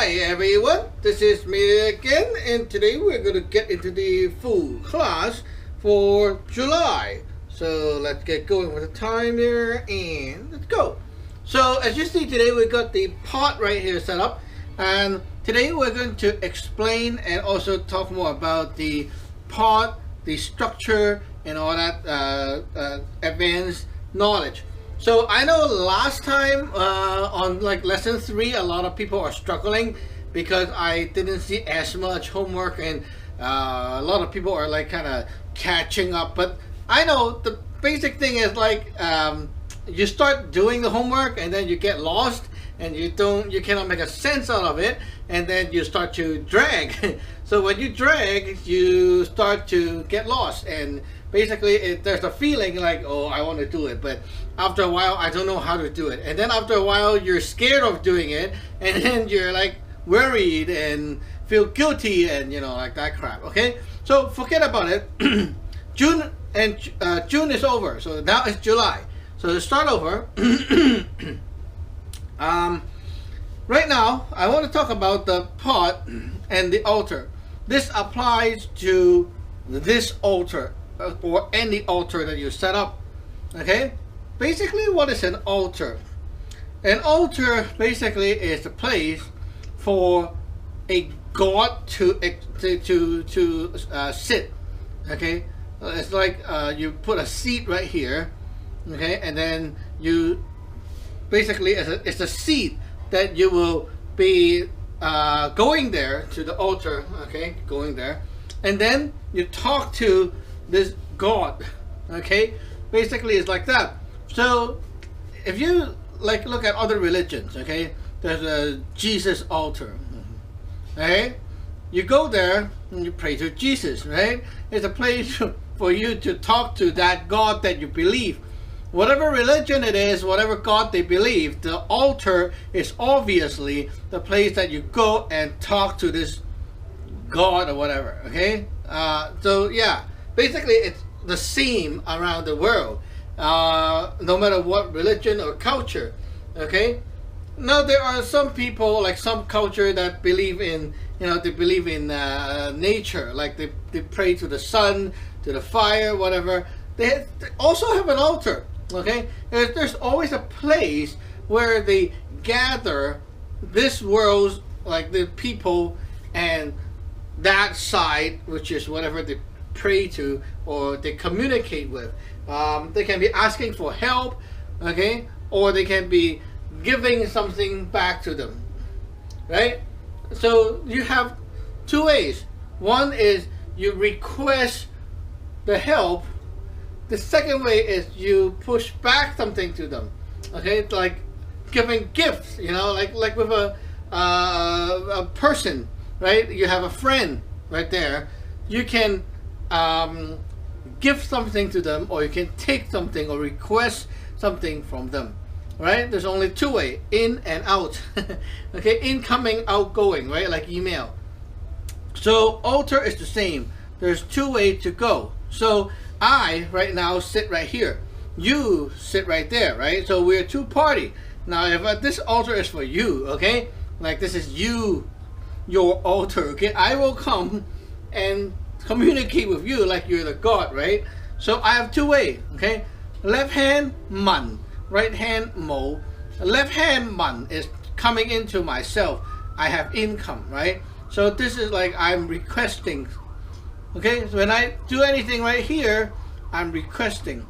Hi everyone, this is me again, and today we're going to get into the full class for July. So let's get going with the timer and let's go. So as you see today, we got the pot right here set up, and today we're going to explain and also talk more about the pot, the structure, and all that advanced knowledge. So I know last time on like lesson 3, a lot of people are struggling because I didn't see as much homework, and a lot of people are like kind of catching up. But I know the basic thing is like you start doing the homework and then you get lost and you cannot make a sense out of it, and then you start to drag. So when you drag, you start to get lost, and basically there's a feeling like, oh, I want to do it, but after a while I don't know how to do it, and then after a while you're scared of doing it, and then you're like worried and feel guilty and like that crap. Okay, so forget about it. June is over, so now it's July. So to start over, right now I want to talk about the pot and the altar. This applies to this altar or any altar that you set up. Okay, basically what is an altar? An altar basically is a place for a god to sit. Okay, it's like you put a seat right here. Okay, and then you basically it's a seat that you will be going there to the altar. Okay, going there, and then you talk to this god. Okay, basically it's like that. So if you like look at other religions, okay, there's a Jesus altar. Okay, you go there and you pray to Jesus, right? It's a place for you to talk to that god that you believe. Whatever religion it is, whatever god they believe, the altar is obviously the place that you go and talk to this god or whatever. Okay, so yeah, basically it's the same around the world, no matter what religion or culture. Okay, now there are some people, like some culture, that believe in they believe in nature, like they pray to the sun, to the fire, whatever. They also have an altar. Okay, there's always a place where they gather this world's, like the people, and that side, which is whatever they pray to or they communicate with. They can be asking for help, okay, or they can be giving something back to them, right? So you have two ways. One is you request the help. The second way is you push back something to them. Okay, like giving gifts. Like with a person, right? You have a friend right there. You can give something to them, or you can take something or request something from them. Right? There's only two ways: in and out. Okay, incoming, outgoing. Right? Like email. So altar is the same. There's two ways to go. So I right now sit right here, you sit right there, right? So we're two party. Now if this altar is for you, okay, like this is your altar, okay, I will come and communicate with you like you're the god, right? So I have two ways. Okay, left hand man, right hand mo. Left hand man is coming into myself. I have income, right? So this is like I'm requesting. Okay, so when I do anything right here, I'm requesting.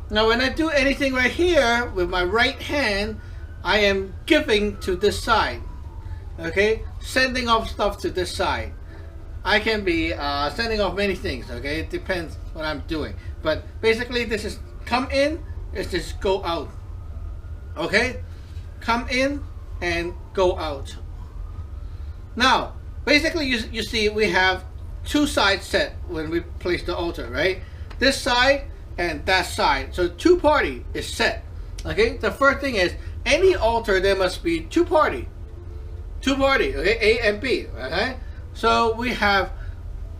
Now when I do anything right here with my right hand, I am giving to this side. Okay, sending off stuff to this side. I can be sending off many things. Okay, it depends what I'm doing, but basically this is come in, it's just go out. Okay, come in and go out. Now basically you see we have two sides set when we place the altar, right? This side and that side. So two party is set. Okay, the first thing is any altar there must be two party. Two party, okay, A and B. Okay, so we have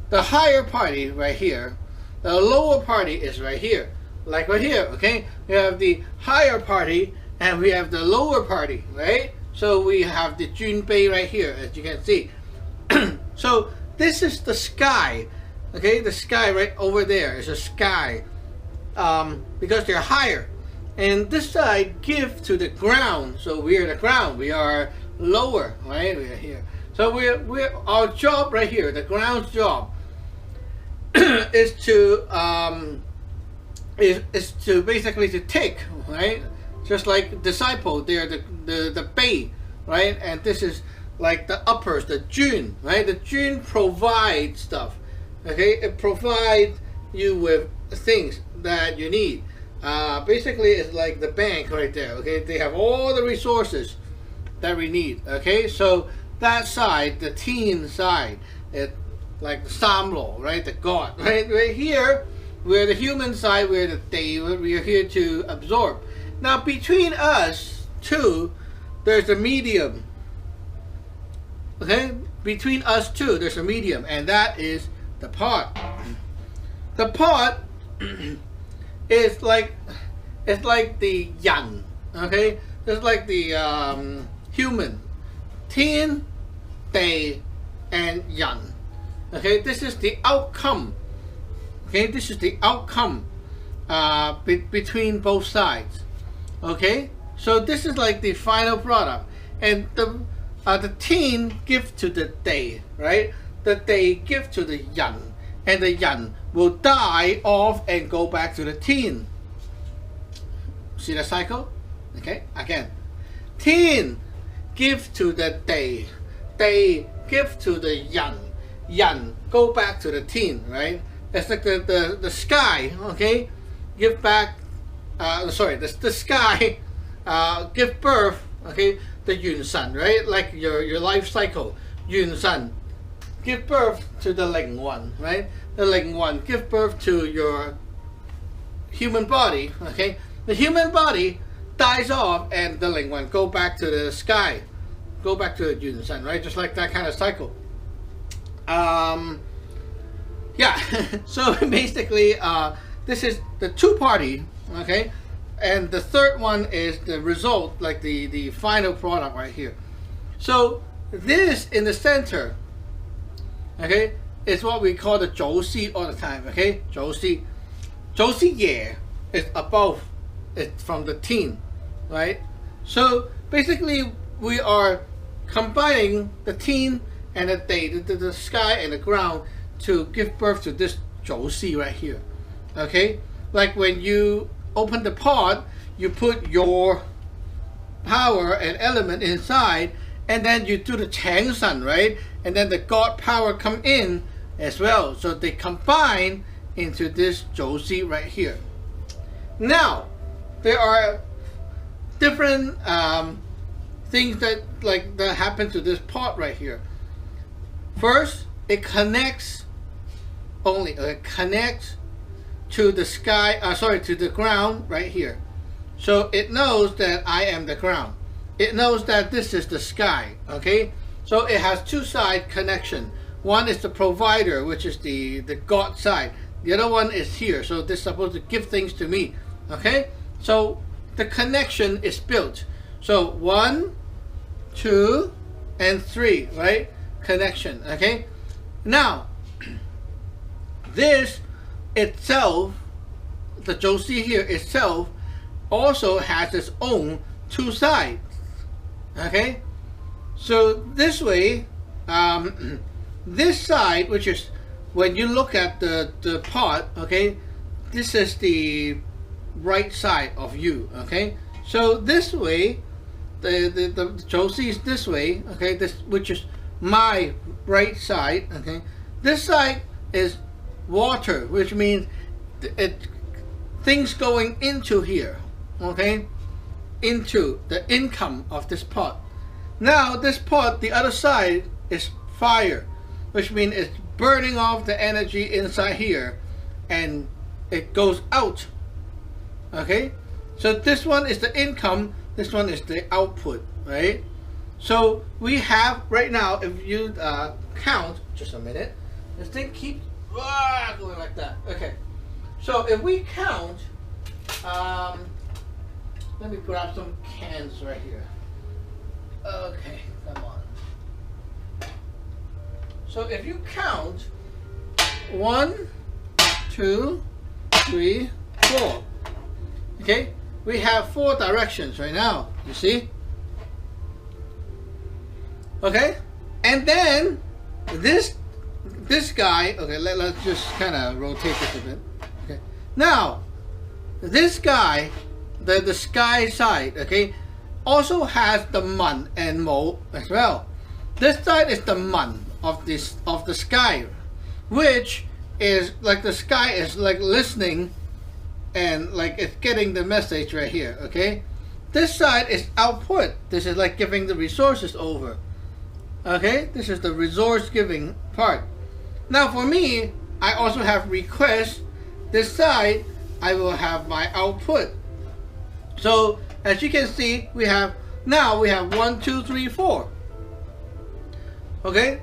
the higher party right here. The lower party is right here. Like right here, okay? We have the higher party and we have the lower party, right? So we have the Junpei right here, as you can see. So this is the sky. Okay, the sky right over there is a sky, because they're higher. And this side give to the ground. So we're the ground. We are lower, right? We are here. So we're our job right here. The ground's job is to is to basically to take, right? Just like disciple, they're the Bei, right? And this is like the uppers, the Jun, right? The Jun provides stuff. Okay, it provides you with things that you need. Basically, it's like the bank right there. Okay, they have all the resources that we need. Okay, so that side, the teen side, it like the Samlo, right? The God, right? Right here, we're the human side. We're the Dei. We're here to absorb. Now, between us two, there's a medium. Okay, between us two, there's a medium, and that is the pot. The pot is like, it's like the yang. Okay, it's like the human, Tien, Dei, and Yang. Okay, this is the outcome. Okay, this is the outcome between both sides. Okay, so this is like the final product, and the Tien give to the Dei, right? The Dei give to the Yan, and the Yan will die off and go back to the Tien. See the cycle? Okay, again, Tien give to the Dei, Dei give to the Yan, Yan go back to the Tien, right? It's like the sky, okay? Give back, sorry, the sky give birth, okay? The Yun San, right? Like your life cycle, Yun San give birth to the Ling One, right? The Ling One give birth to your human body, okay? The human body dies off, and the Ling One go back to the sky, go back to the Yun San, right? Just like that kind of cycle. Yeah. So basically, this is the two-party, okay? And the third one is the result, like the final product right here. So this in the center, okay, is what we call the Zhou Si all the time, okay? Zhou Si. Zhou Si Ye is above, it's from the Tien, right? So basically, we are combining the Tien and the Dei, the sky and the ground, to give birth to this Zhou Si right here, okay? Like when you open the pot, you put your power and element inside, and then you do the Chang San, right? And then the God power come in as well. So they combine into this Zhou Si right here. Now, there are different things that happen to this pot right here. First, it connects only, it connects to the sky, to the ground right here. So it knows that I am the ground. It knows that this is the sky, okay? So it has two-side connection. One is the provider, which is the God side. The other one is here, so this is supposed to give things to me, okay? So the connection is built. So 1, 2, and 3, right? Connection, okay? Now, this itself, the Zhou Si here itself, also has its own two sides, okay? So this way, this side, which is when you look at the pot, okay, this is the right side of you, okay? So this way, the Zhou Si is this way, okay, this, which is my right side, okay? This side is water, which means things going into here, okay, into the income of this pot. Now this pot, the other side is fire, which means it's burning off the energy inside here, and it goes out, okay? So this one is the income, this one is the output, right? So we have right now, if you count, just a minute, this thing keeps going like that. Okay, so if we count, let me grab some cans right here. Okay, come on. So if you count 1, 2, 3, 4. Okay, we have 4 directions right now. You see? Okay, and then this guy. Okay, let's just kind of rotate this a bit. Okay, now this guy, the sky side. Okay, also has the mun and mo as well. This side is the mun of the sky, which is like the sky is like listening and like it's getting the message right here. Okay, this side is output. This is like giving the resources over. Okay, this is the resource giving part. Now for me, I also have request. This side I will have my output. So as you can see, we have 1, 2, 3, 4. Okay,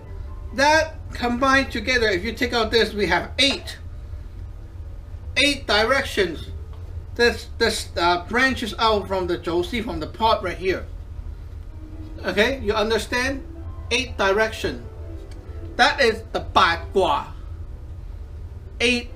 that combined together, if you take out this, we have 8 directions. This branches out from the Zhou from the pot right here. Okay, you understand? 8 direction. That is the 八卦. 8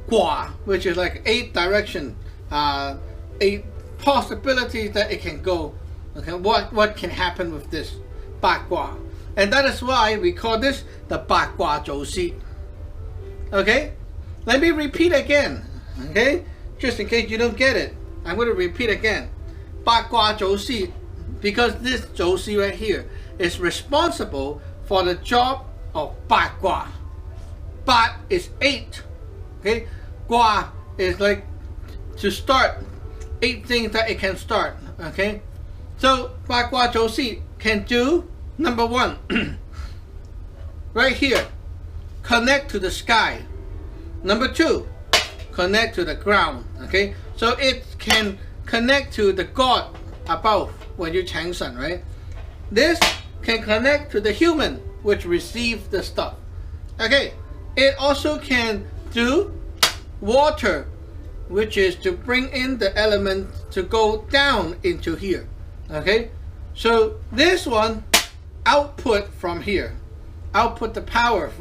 gua, which is like 8 direction, 8 possibilities that it can go. Okay, what can happen with this 八卦? And that is why we call this the 八卦周期. Okay, let me repeat again. Okay, just in case you don't get it, I'm going to repeat again. 八卦周期, because this 周期 right here is responsible for the job of 八卦. 八 is 8. Okay, 卦 is like to start 8 things that it can start. Okay, so 八卦周期 can do number 1 right here, connect to the sky. Number 2, connect to the ground. Okay, so it can connect to the God above when you Chang Shen, right? This can connect to the human which receive the stuff. Okay, it also can do water, which is to bring in the element to go down into here. Okay, so this one output from here, output the power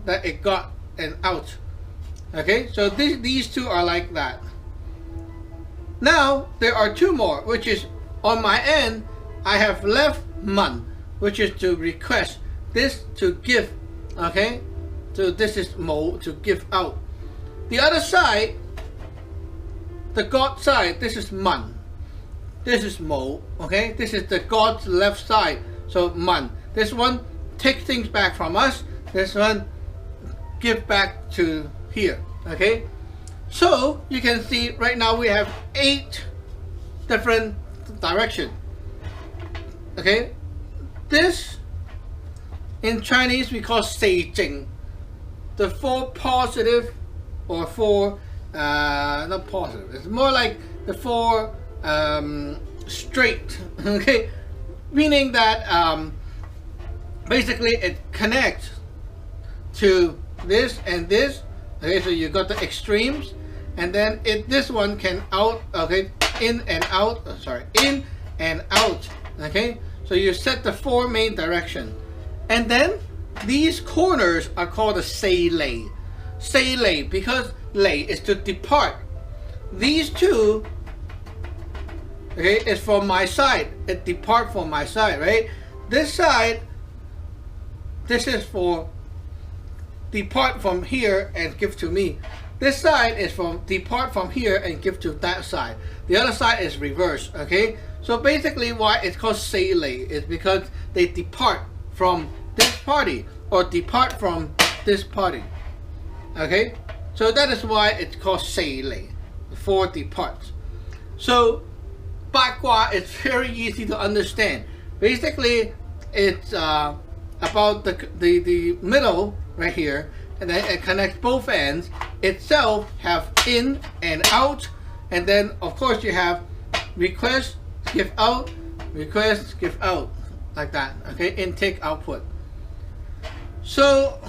that it got and out. Okay, so these two are like that. Now there are 2 more, which is on my end. I have left mun, which is to request, this to give. Okay, so this is mo, to give out. The other side, the God side, this is mun, this is mo. Okay, this is the God's left side, so mun. This one take things back from us, this one give back to here. Okay, so you can see right now we have 8 different directions. Okay, this in Chinese we call 四正, the 4 positive, or 4 not positive, it's more like the 4 straight. Okay, meaning that basically it connects to this and this. Okay, so you got the extremes, and then this one can out. Okay, in and out. Sorry, in and out. Okay, so you set the 4 main direction, and then these corners are called the 四離. 四離, because 離 is to depart. These 2, okay, is from my side. It depart from my side, right? This side, this is for depart from here and give to me. This side is from depart from here and give to that side. The other side is reverse. Okay, so basically why it's called 四離 is because they depart from this party or depart from this party. Okay, so that is why it's called 四離, 4 departs. So 八卦 is very easy to understand. Basically it's about the middle right here, and then it connects both ends. Itself have in and out, and then of course you have request, give out, request, give out, like that. Okay, intake, output. So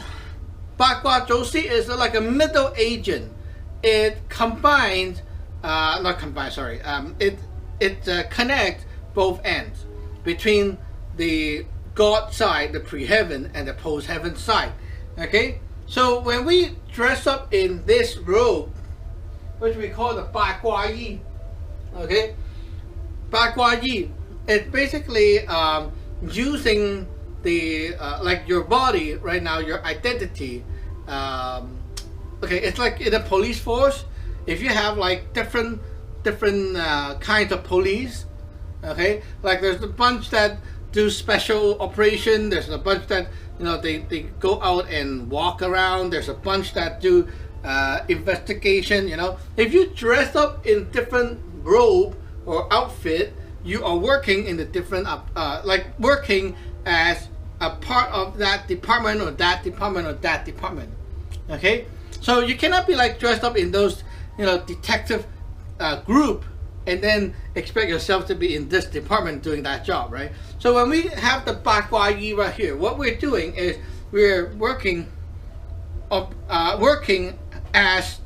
八卦周期 is like a middle agent. It combines, not combines, sorry, it connects both ends between the God side, the pre-heaven, and the post-heaven side. Okay, so when we dress up in this robe, which we call the Ba Gua Yi, okay, Ba Gua Yi, it's basically using the like your body right now, your identity. Okay, it's like in the police force. If you have like different kinds of police, okay, like there's a bunch that do special operation. There's a bunch that they go out and walk around. There's a bunch that do investigation. If you dress up in different robe or outfit, you are working in the different like working as a part of that department or that department or that department. Okay, so you cannot be like dressed up in those detective group and then expect yourself to be in this department doing that job, right? So when we have the Ba Gua Yi right here, what we're doing is we're working as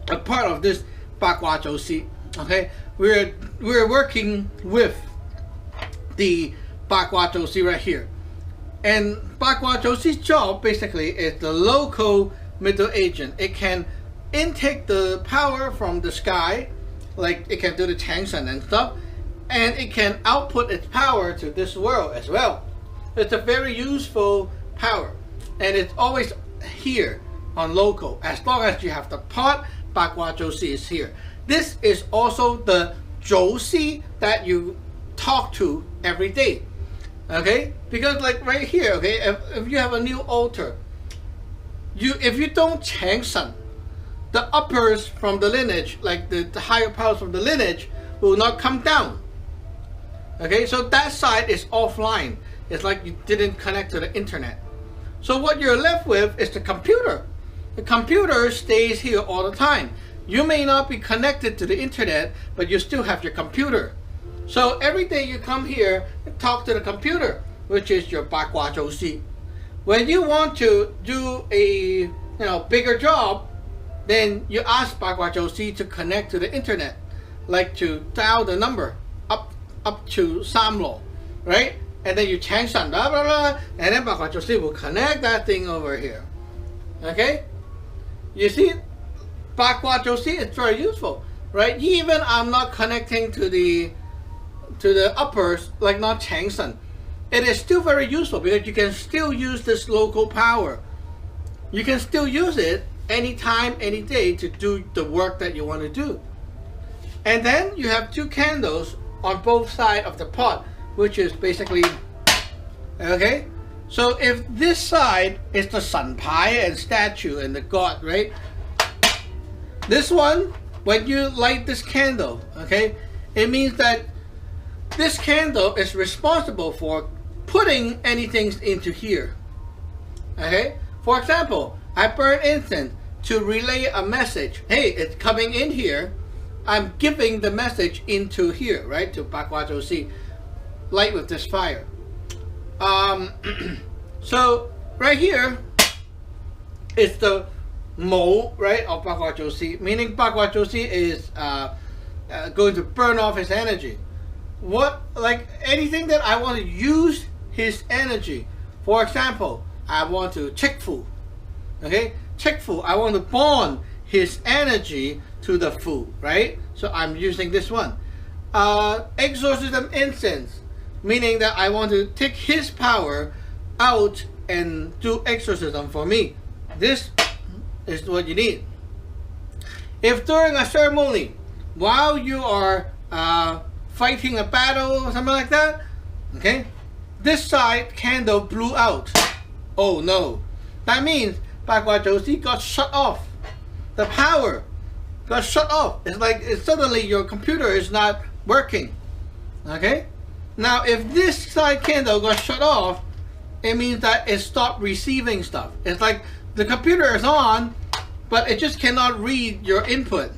a part of this Ba Gua Zhou Xi. Okay, we're working with the Ba Gua Zhou Xi right here, and Ba Gua Zhou Xi's job basically is the local middle agent. It can intake the power from the sky, like it can do the Changsan and stuff, and it can output its power to this world as well. It's a very useful power, and it's always here on local. As long as you have the pot, Ba Gua Zhou Xi is here. This is also the Zhou Xi that you talk to every day. Okay, because like right here, okay, if you have a new altar, if you don't Changsan, the uppers from the lineage, like the higher powers from the lineage, will not come down. Okay, so that side is offline. It's like you didn't connect to the internet. So what you're left with is the computer. The computer stays here all the time. You may not be connected to the internet, but you still have your computer. So every day you come here and talk to the computer, which is your Ba Gua Zhou Xi. When you want to do a bigger job, then you ask Ba Gua Zhou Xi to connect to the internet, like to dial the number up to Samlo, right? And then you change some blah blah blah, and then Ba Gua Zhou Xi will connect that thing over here. Okay? You see, Ba Gua Zhou Xi is very useful, right? Even I'm not connecting to the uppers, like not Changsan, it is still very useful because you can still use this local power. You can still use it anytime, any day to do the work that you want to do. And then you have two candles on both sides of the pot, which is basically, okay? So if this side is the Sun Pai and statue and the god, right? This one, when you light this candle, okay, it means that this candle is responsible for putting anything into here. Okay? For example, I burn incense to relay a message. Hey, it's coming in here. I'm giving the message into here, right? To Ba Gua Zhou Xi. Light with this fire. So right here is the Mo, right, of Ba Gua Zhou Xi, meaning Ba Gua Zhou Xi is going to burn off his energy. Like anything that I want to use his energy. For example, I want to Chik Fu. Okay, Chik Fu. I want to bond his energy to the Fu, right? So I'm using this one. Exorcism incense, meaning that I want to take his power out and do exorcism for me. This is what you need. If during a ceremony, while you are fighting a battle or something like that, okay, this side candle blew out. Oh no, that means Ba Gua Zhou Xi got shut off. The power got shut off. It's like suddenly your computer is not working. Okay, now if this side candle got shut off, it means that it stopped receiving stuff. It's like the computer is on, but it just cannot read your input.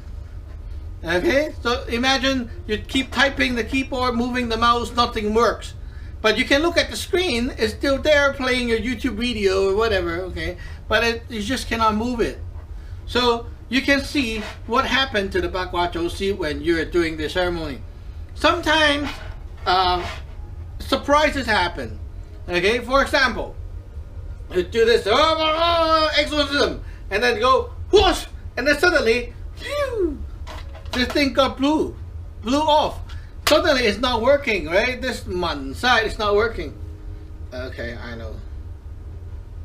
Okay, so imagine you keep typing the keyboard, moving the mouse, nothing works. But you can look at the screen, it's still there playing your YouTube video or whatever, okay? But you just cannot move it. So you can see what happened to the Ba Gua Zhou Xi when you're doing the ceremony. Sometimes surprises happen. Okay, for example, you do this exorcism, and then go whoosh, and then suddenly, phew, this thing got blew off. Suddenly it's not working, right? This man side is not working. Okay, I know.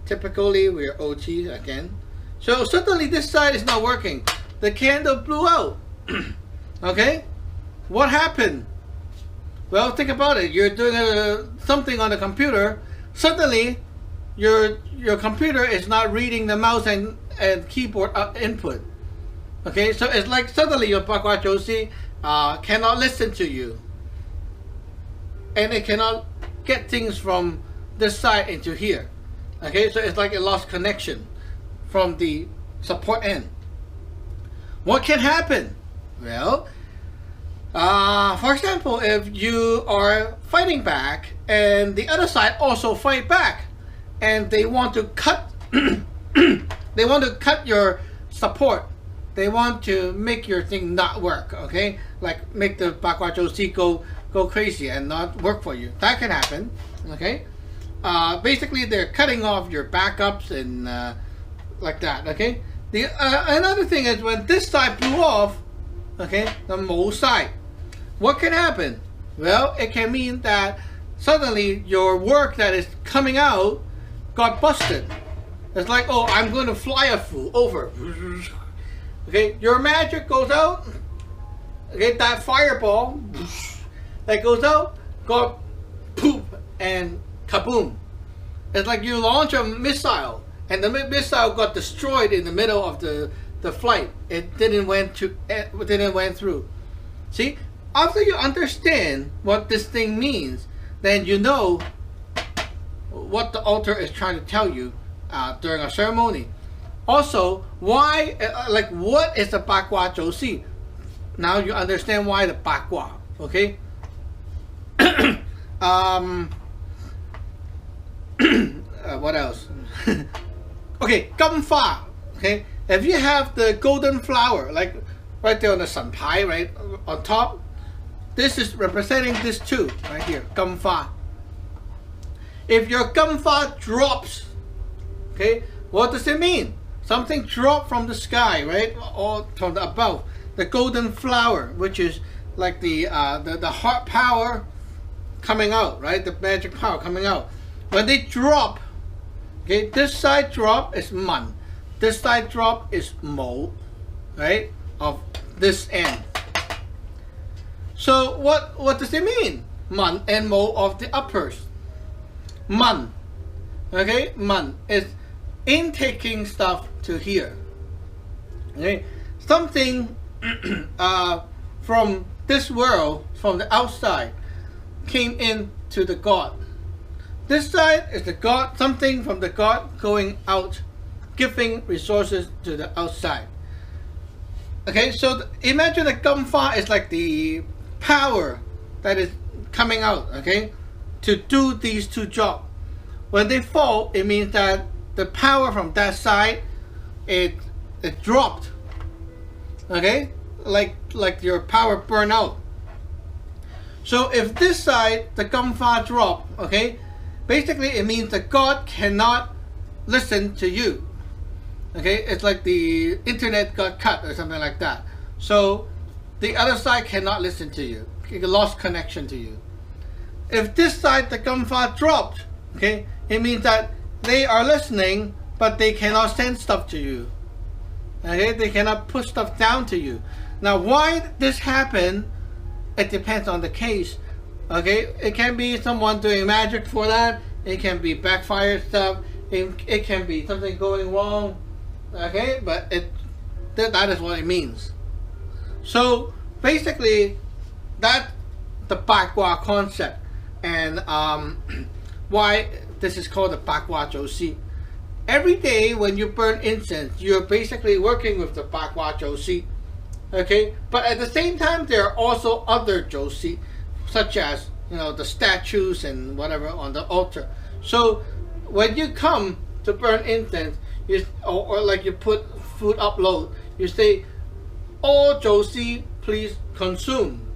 Typically we're OT again. So suddenly this side is not working. The candle blew out. Okay? What happened? Well, think about it. You're doing something on the computer. Suddenly your computer is not reading the mouse and keyboard input. Okay, so it's like suddenly your Bak Kwa Chou Si cannot listen to you, and it cannot get things from this side into here. Okay, so it's like it lost connection from the support end. What can happen? Well, for example, if you are fighting back and the other side also fight back, and they want to cut, they want to cut your support. They want to make your thing not work. Okay, like make the Bak Kwa Chou Si go crazy and not work for you. That can happen. Okay, basically they're cutting off your backups and like that. Okay, the another thing is when this side blew off. Okay, the Mo side. What can happen? Well, it can mean that suddenly your work that is coming out got busted. It's like, oh, I'm going to fly a fool over. Okay, your magic goes out. Okay, that fireball that goes out got poop and kaboom. It's like you launch a missile and the missile got destroyed in the middle of the flight. It didn't went through. See, after you understand what this thing means, then you know what the altar is trying to tell you during a ceremony. Also, why, like, what is the Bak Kwa Chou Si? Now you understand why the Bak Kwa. Okay. What else? Okay, Gam Fa. Okay, if you have the golden flower, like right there on the Sun Pai, right on top, this is representing this too, right here, Gam Fa. If your Gam Fa drops, okay, what does it mean? Something dropped from the sky, right, or from the above. The golden flower, which is like the heart power coming out, right? The magic power coming out. When they drop, okay, this side drop is Man. This side drop is Mo, right? Of this end. So what does it mean? Man and Mo of the uppers. Man, okay, Man is intaking stuff to here. Okay, something from this world, from the outside, came into the God. This side is the God, something from the God going out, giving resources to the outside. Okay, so imagine the Gam Fa is like the power that is coming out, okay, to do these two jobs. When they fall, it means that the power from that side, it dropped. Okay, like your power burn out. So if this side, the Gam Fa drop, okay, basically it means that God cannot listen to you. Okay, it's like the internet got cut or something like that. So the other side cannot listen to you. It lost connection to you. If this side, the Gam Fa dropped, okay, it means that they are listening, but they cannot send stuff to you. Okay, they cannot push stuff down to you. Now, why this happened? It depends on the case. Okay, it can be someone doing magic for that. It can be backfire stuff. It can be something going wrong. Okay, but that is what it means. So basically, that's the Bak Kwa concept, and why this is called the Bak Kwa Chou Si. Every day when you burn incense, you're basically working with the Bak Kwa Chou Si. Okay, but at the same time, there are also other Chou Si, such as, you know, the statues and whatever on the altar. So when you come to burn incense, or like you put food upload, you say, all Chou Si please consume,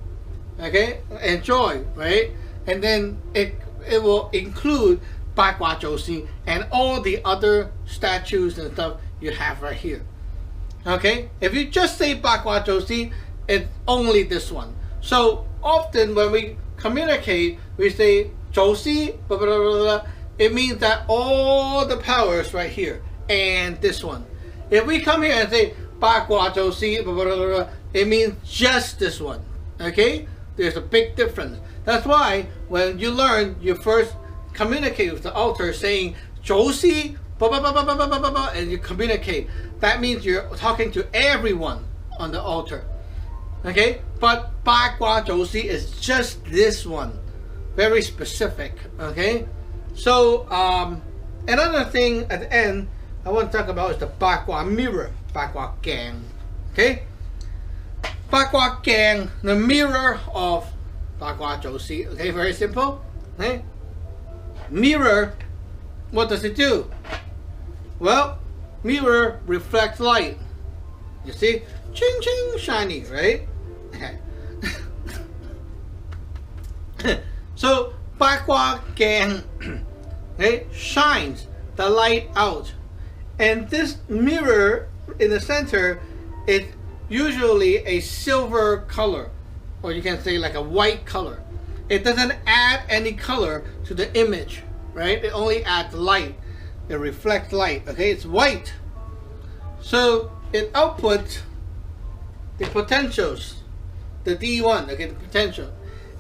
okay, enjoy, right? and then it will include Bakwa Joshi and all the other statues and stuff you have right here. Okay, if you just say Bakwa Joshi, it's only this one. So often when we communicate, we say Joshi, blah, blah, blah, blah. It means that all the powers right here and this one. If we come here and say Bakwa Joshi, blah, blah, blah, blah, it means just this one. Okay, there's a big difference. That's why when you learn, you first communicate with the altar saying Joshi, blah, blah, blah, blah, blah, blah, blah, blah, and you communicate. That means you're talking to everyone on the altar. Okay, but Bakwa Joshi is just this one, very specific. Okay, so another thing at the end I want to talk about is the Bakwa mirror, Bakwa Gang. Okay, Bakwa Gang, the mirror of Bakwa Joshi. Okay, very simple. Okay, mirror, what does it do? Well, mirror reflects light. You see, ching ching, shiny, right? So Bakwa Gang, okay, shines the light out, and this mirror in the center is usually a silver color, or you can say like a white color. It doesn't add any color to the image, right? It only adds light. It reflects light. Okay, it's white, so it outputs the potentials, the D1, okay, the potential,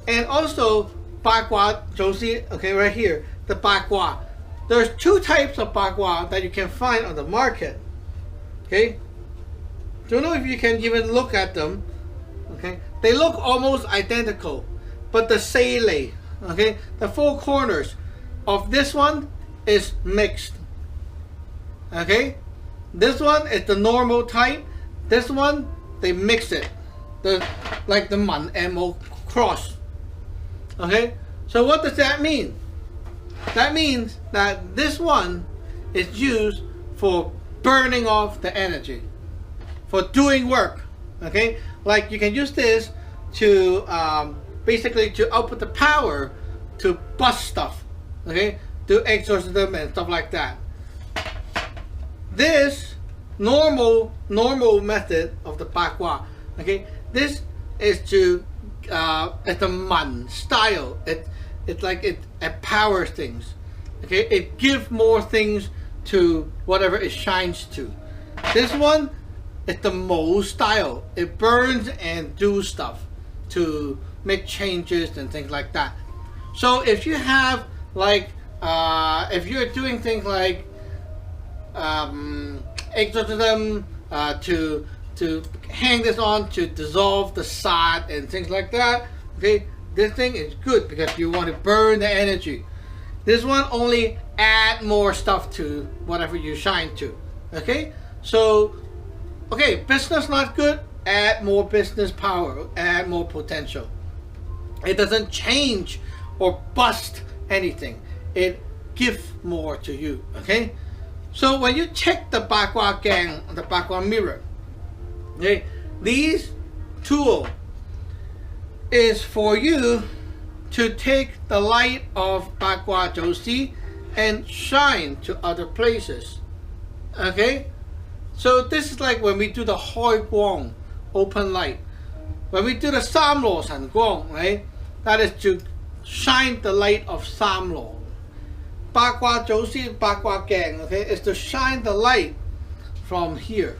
and also Bakwa Joshi, okay, right here, the Bakwa. There's two types of Bakwa that you can find on the market. Okay, don't know if you can even look at them. Okay, they look almost identical, but the seile, okay, the four corners of this one is mixed. Okay, this one is the normal type. This one they mix it, like the Man and Mo cross. Okay, so what does that mean? That means that this one is used for burning off the energy, for doing work. Okay, like you can use this to basically to output the power to bust stuff. Okay, do exorcism and stuff like that. This normal method of the Bakwa, okay, this is to it's the Man style. It's like it empowers things. Okay, it gives more things to whatever it shines to. This one is the Mo style. It burns and do stuff to make changes and things like that. So if you have like if you're doing things like exorcism, to hang this on to dissolve the sad and things like that, okay, this thing is good because you want to burn the energy. This one only add more stuff to whatever you shine to. Okay, so okay, business not good, add more business power, add more potential. It doesn't change or bust anything, it gives more to you. Okay, so when you check the Bakwa Gang, the Bakwa mirror, okay, these tool is for you to take the light of Bakwa Joshi and shine to other places. Okay, so this is like when we do the Hoi Guang, open light. When we do the Samlo San Guang, right, that is to shine the light of Samlo. Bakwa Joshi, Bakwa Gang, okay, is to shine the light from here.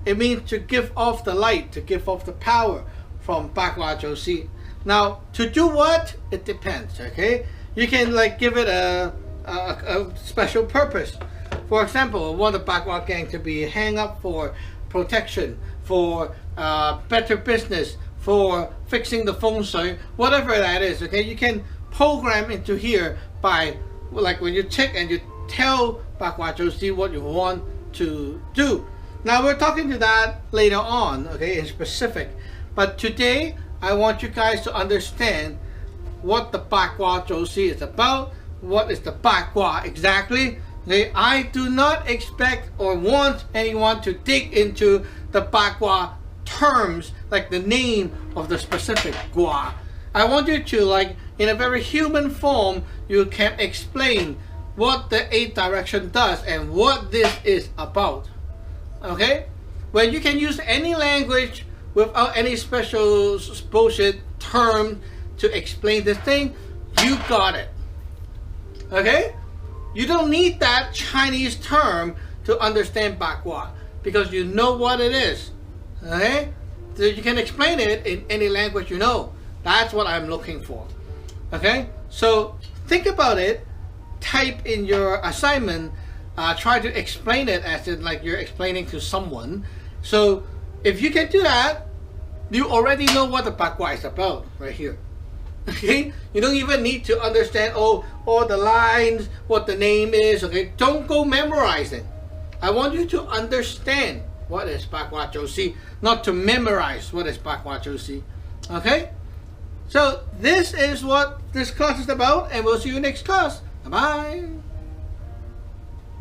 It means to give off the light, to give off the power from Bakwa Joshi. Now, to do what? It depends, okay? You can like give it a special purpose. For example, I want the Bakwa Gang to be hang up for protection, for better business, for fixing the feng shui, whatever that is, okay? You can program into here by, like when you check and you tell Bakwa Joshi what you want to do. Now we're talking to that later on, okay, in specific. But today, I want you guys to understand what the Bakwa Joshi is about. What is the Bakwa exactly? Okay, I do not expect or want anyone to dig into the Bakwa terms, like the name of the specific Gua. I want you to, like, in a very human form, you can explain what the 8 direction does and what this is about. Okay? When you can use any language without any special bullshit term to explain this thing, you got it. Okay? You don't need that Chinese term to understand Bakwa because you know what it is. Okay? So you can explain it in any language you know. That's what I'm looking for. Okay? So think about it. Type in your assignment. Try to explain it as in like you're explaining to someone. So if you can do that, you already know what the Bakwa is about right here. Okay? You don't even need to understand all the lines, what the name is. Okay? Don't go memorizing. I want you to understand what is Bakwa Josie, not to memorize what is Bakwa Josie. Okay? So this is what this class is about, and we'll see you next class. Bye-bye.